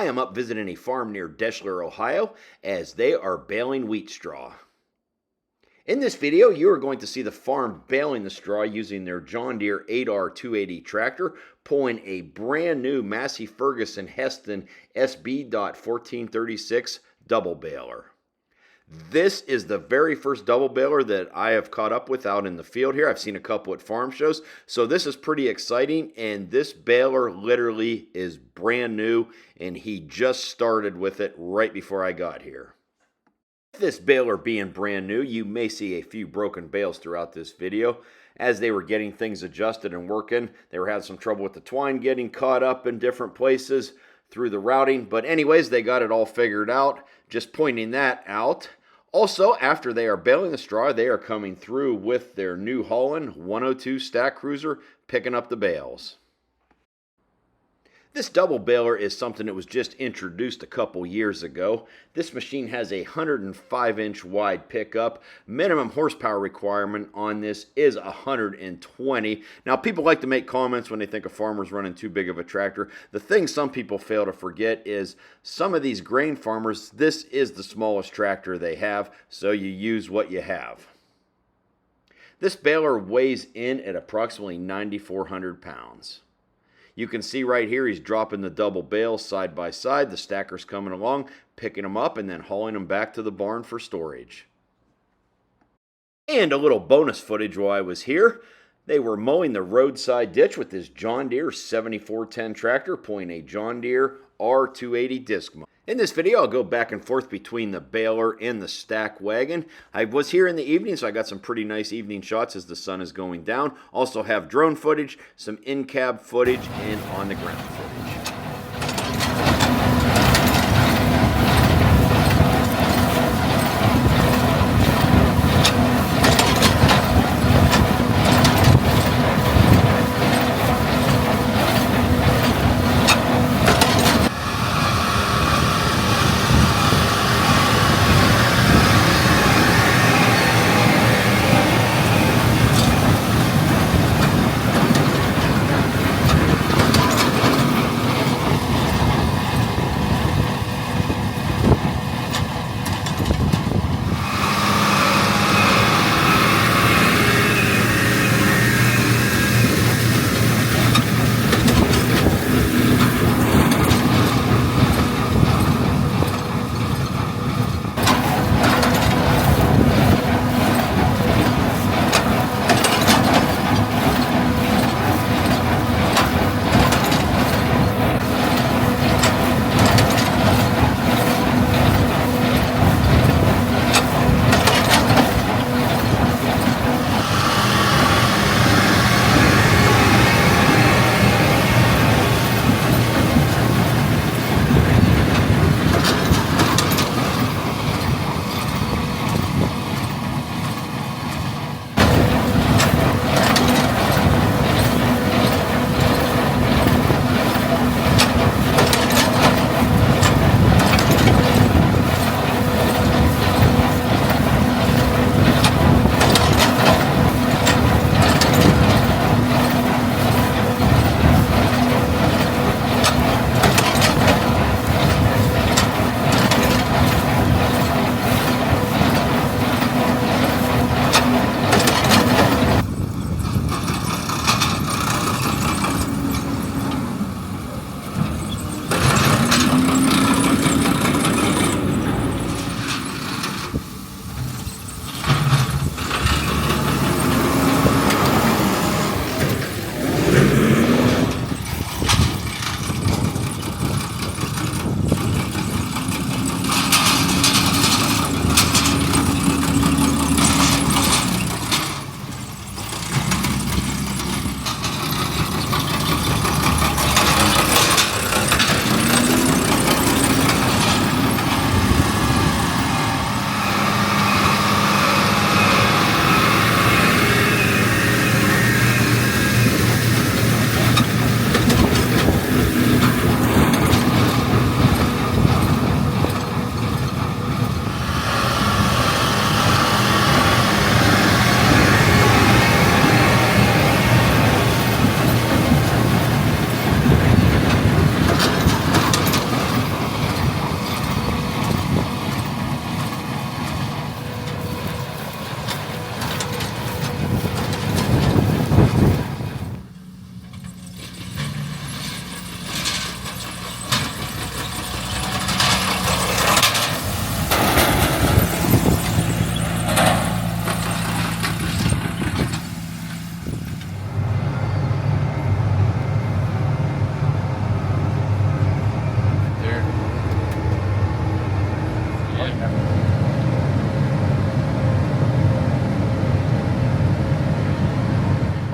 I am up visiting a farm near Deshler, Ohio, as they are baling wheat straw. In this video, you are going to see the farm baling the straw using their John Deere R280 tractor, pulling a brand new Massey Ferguson Hesston SB.1436 Double Baler. This is the very first double baler that I have caught up with out in the field here. I've seen a couple at farm shows, so this is pretty exciting, and this baler literally is brand new, and he just started with it right before I got here. This baler being brand new, you may see a few broken bales throughout this video. As they were getting things adjusted and working, they were having some trouble with the twine getting caught up in different places through the routing, but anyways, they got it all figured out. Just pointing that out. Also, after they are baling the straw, they are coming through with their new Holland 102 Stackcruiser, picking up the bales. This double baler is something that was just introduced a couple years ago. This machine has a 105-inch wide pickup. Minimum horsepower requirement on this is 120. Now, people like to make comments when they think a farmer's running too big of a tractor. The thing some people fail to forget is some of these grain farmers, this is the smallest tractor they have, so you use what you have. This baler weighs in at approximately 9,400 pounds. You can see right here he's dropping the double bales side by side. The stacker's coming along, picking them up, and then hauling them back to the barn for storage. And a little bonus footage while I was here. They were mowing the roadside ditch with this John Deere 7410 tractor, pulling a John Deere R280 disc mower. In this video, I'll go back and forth between the baler and the stack wagon. I was here in the evening, so I got some pretty nice evening shots as the sun is going down. Also have drone footage, some in-cab footage, and on-the-ground footage.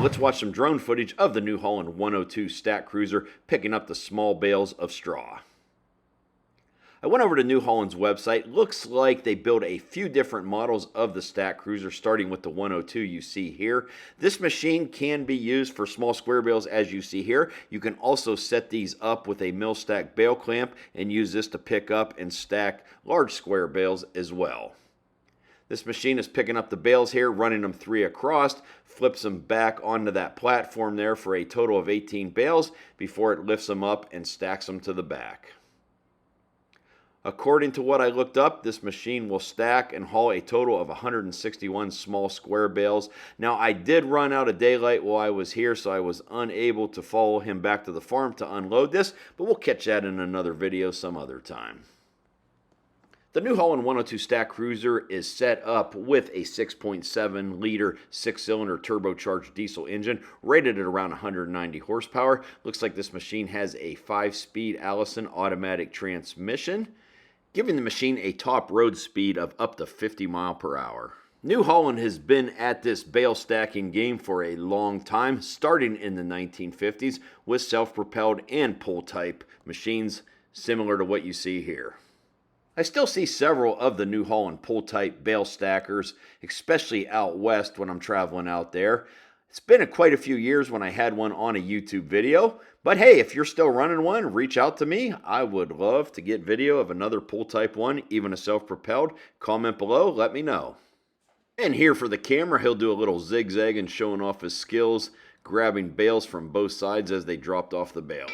let's watch some drone footage of the New Holland 102 Stackcruiser picking up the small bales of straw. I went over to New Holland's website. Looks like they build a few different models of the Stackcruiser, starting with the 102 you see here. This machine can be used for small square bales as you see here. You can also set these up with a mill stack bale clamp and use this to pick up and stack large square bales as well. This machine is picking up the bales here, running them 3 across, flips them back onto that platform there for a total of 18 bales before it lifts them up and stacks them to the back. According to what I looked up, this machine will stack and haul a total of 161 small square bales. Now, I did run out of daylight while I was here, so I was unable to follow him back to the farm to unload this, but we'll catch that in another video some other time. The New Holland 102 Stackcruiser is set up with a 6.7 liter 6-cylinder turbocharged diesel engine rated at around 190 horsepower. Looks like this machine has a 5-speed Allison automatic transmission, giving the machine a top road speed of up to 50 miles per hour. New Holland has been at this bale stacking game for a long time, starting in the 1950s with self-propelled and pull-type machines similar to what you see here. I still see several of the New Holland pull-type bale stackers, especially out west when I'm traveling out there. It's been quite a few years when I had one on a YouTube video, but hey, if you're still running one, reach out to me. I would love to get video of another pull-type one, even a self-propelled. Comment below, let me know. And here for the camera, he'll do a little zigzag and showing off his skills, grabbing bales from both sides as they dropped off the baler.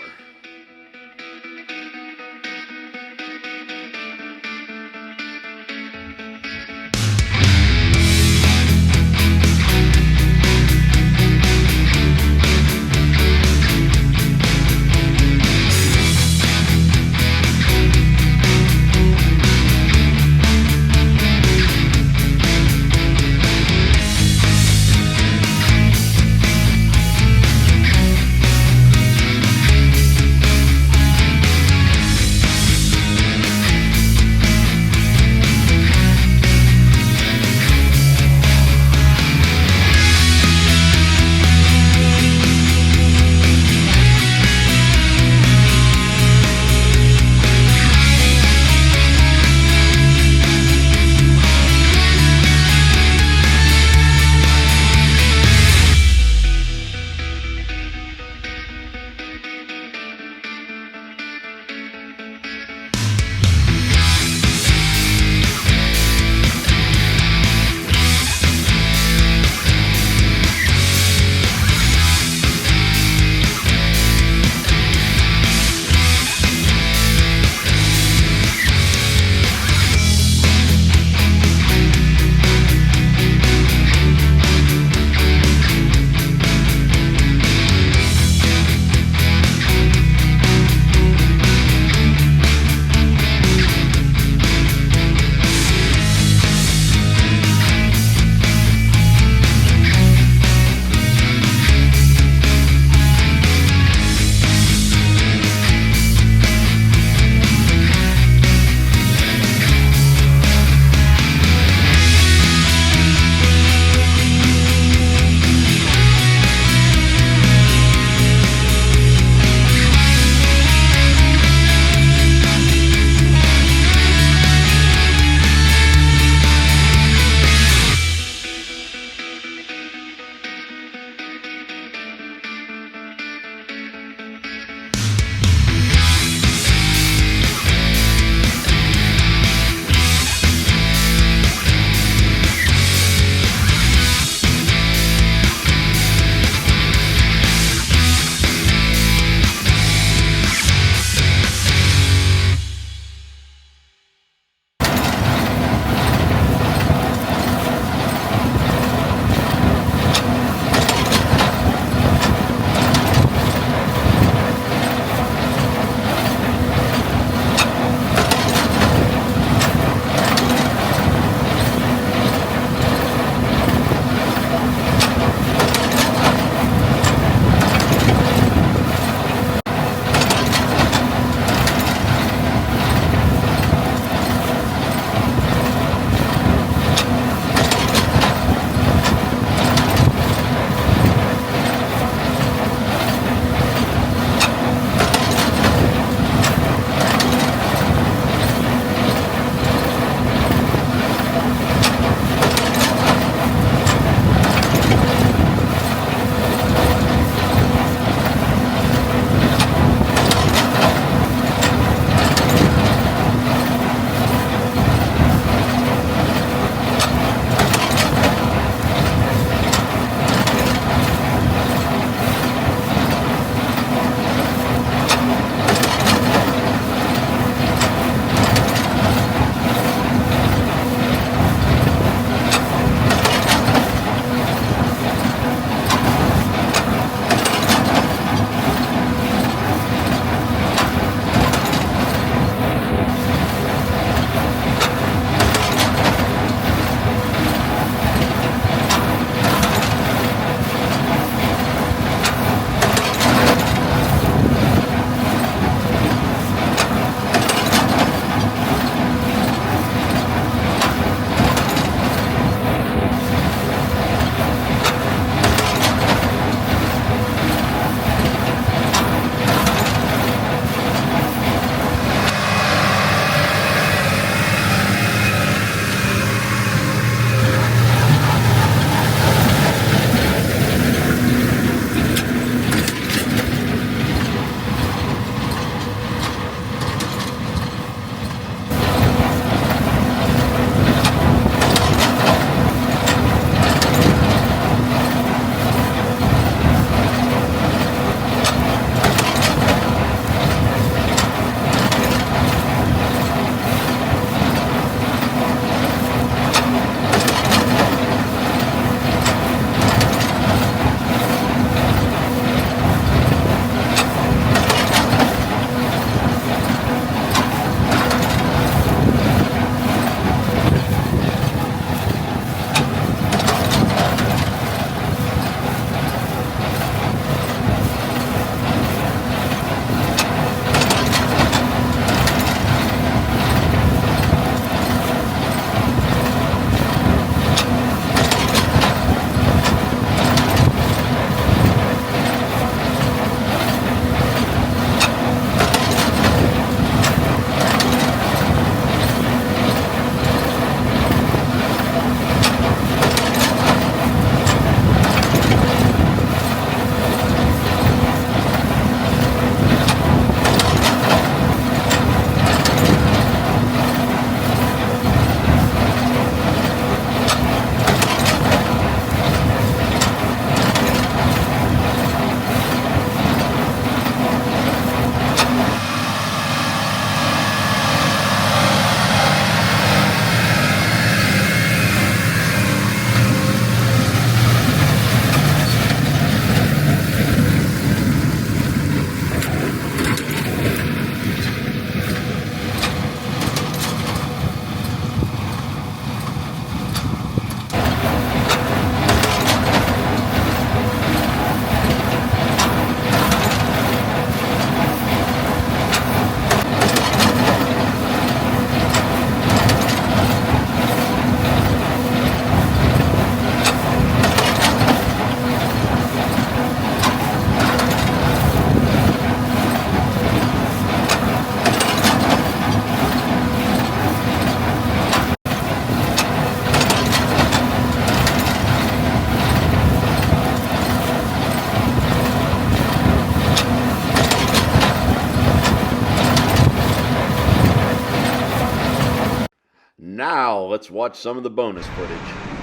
let's watch some of the bonus footage.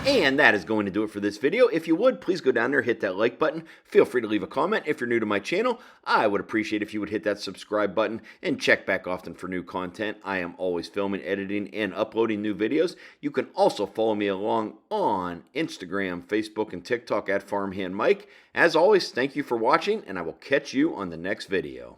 And that is going to do it for this video. If you would, please go down there, hit that like button. Feel free to leave a comment. If you're new to my channel, I would appreciate if you would hit that subscribe button and check back often for new content. I am always filming, editing, and uploading new videos. You can also follow me along on Instagram, Facebook, and TikTok at Farmhand Mike. As always, thank you for watching, and I will catch you on the next video.